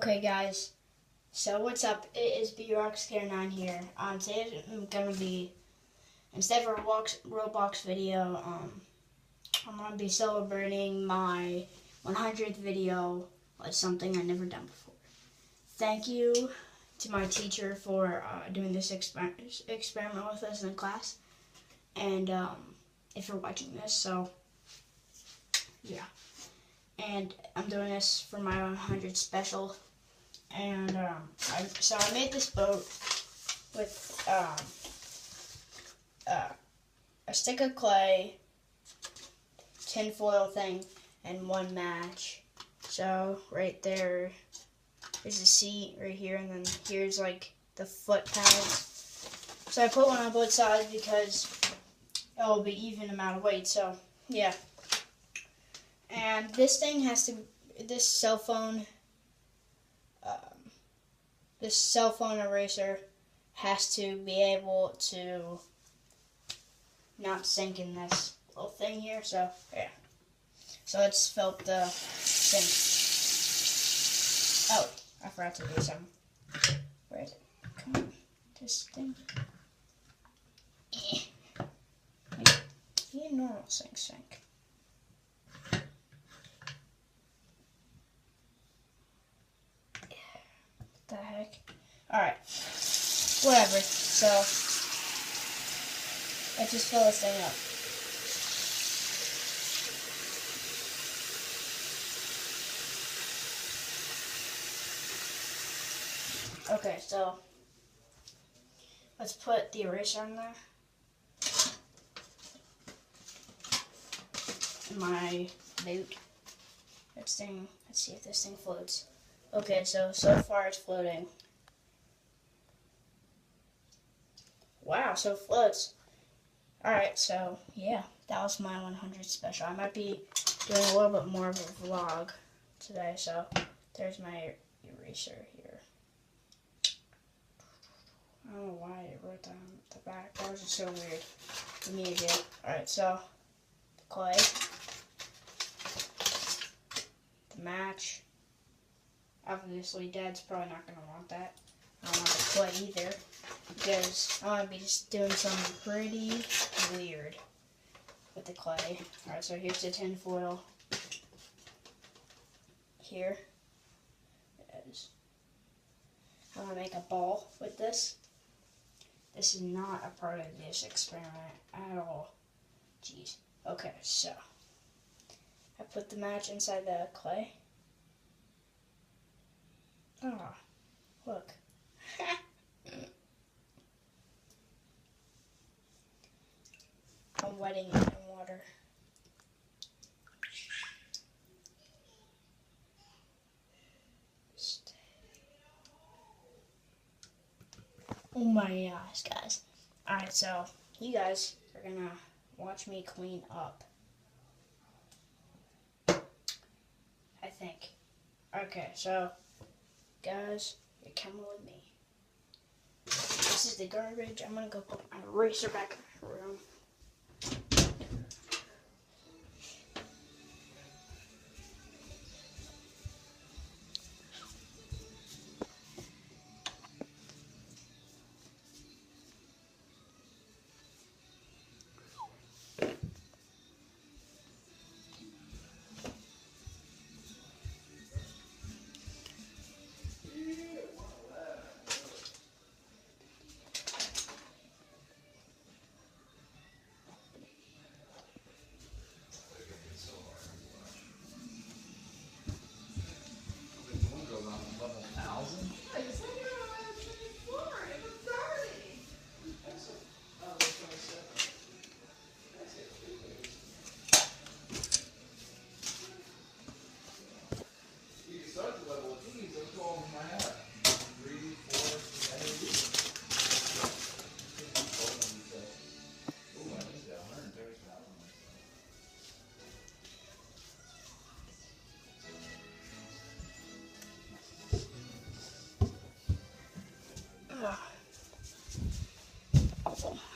Okay guys, so what's up? It is BRoxCare9 here. Today I'm gonna be, instead of a Roblox video, I'm gonna be celebrating my 100th video with something I've never done before. Thank you to my teacher for doing this experiment with us in class, and if you're watching this, so yeah. And I'm doing this for my 100th special. And I made this boat with a stick of clay, tinfoil thing, and one match. So right there is a seat right here, and then here's like the foot pads. So I put one on both sides because it will be even amount of weight. So yeah. And this thing has to, this cell phone eraser has to be able to not sink in this little thing here. So yeah. So let's fill up the sink. Oh, I forgot to do something. Where is it? Come on, this thing. Be a normal sink. The heck? Alright. Whatever. So, let's just fill this thing up. Okay, so let's put the eraser in there. In my boot. Let's see if this thing floats. Okay, so far it's floating. Wow, so it floats. Alright, so yeah, that was my 100th special. I might be doing a little bit more of a vlog today, so there's my eraser here. I don't know why I wrote that on the back. That was just so weird for me to do. Alright, so the clay, the match. Obviously, Dad's probably not going to want that. I don't want the clay either, because I want to be just doing something pretty weird with the clay. Alright, so here's the tin foil. Here. I'm going to make a ball with this. This is not a part of this experiment at all. Jeez. Okay, so I put the match inside the clay. Oh, look. I'm wetting it in water. Oh my gosh, guys. Alright, so you guys are gonna watch me clean up. I think. Okay, so guys, you're coming with me. This is the garbage. I'm gonna go put my eraser back in my room.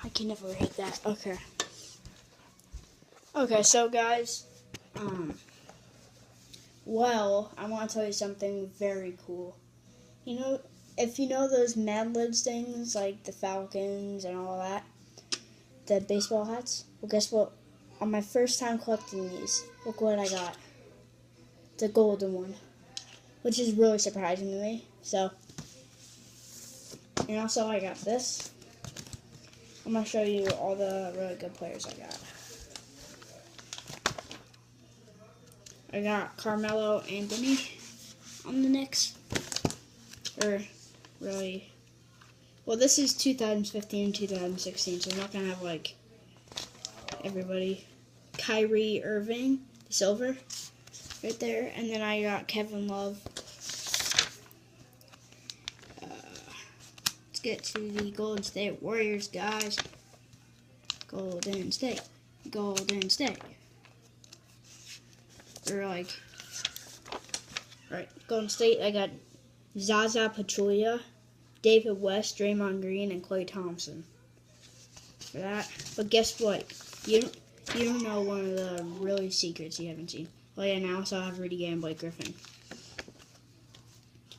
I can never hit that. Okay. Okay, so guys, Well, I want to tell you something very cool. You know, if you know those Mad Libs things, like the Falcons and all that, the baseball hats, well, guess what? On my first time collecting these, look what I got. The golden one, which is really surprising to me. So, and also I got this. I'm going to show you all the really good players I got. I got Carmelo Anthony on the Knicks. Or, really, well, this is 2015 and 2016, so I'm not going to have, like, everybody. Kyrie Irving, silver, right there. And then I got Kevin Love. Let's get to the Golden State Warriors, guys. Golden State. Golden State. They're like, alright, Golden State, I got Zaza Pachulia, David West, Draymond Green, and Klay Thompson. For that. But guess what? You don't know one of the really secrets you haven't seen. Well, yeah, now I also have Rudy Gay and Blake Griffin.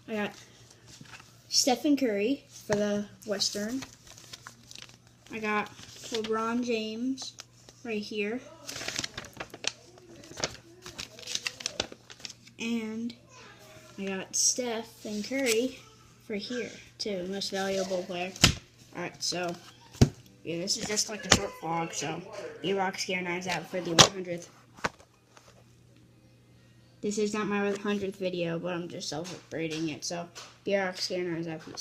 I got Stephen Curry for the Western. I got LeBron James right here. And I got Stephen Curry for here, too. Most valuable player. Alright, so, yeah, this is just like a short vlog, so ROBLOX Gear 9's out for the 100th. This is not my 100th video, but I'm just celebrating it, so ROBLOX Gear 9's out. Peace.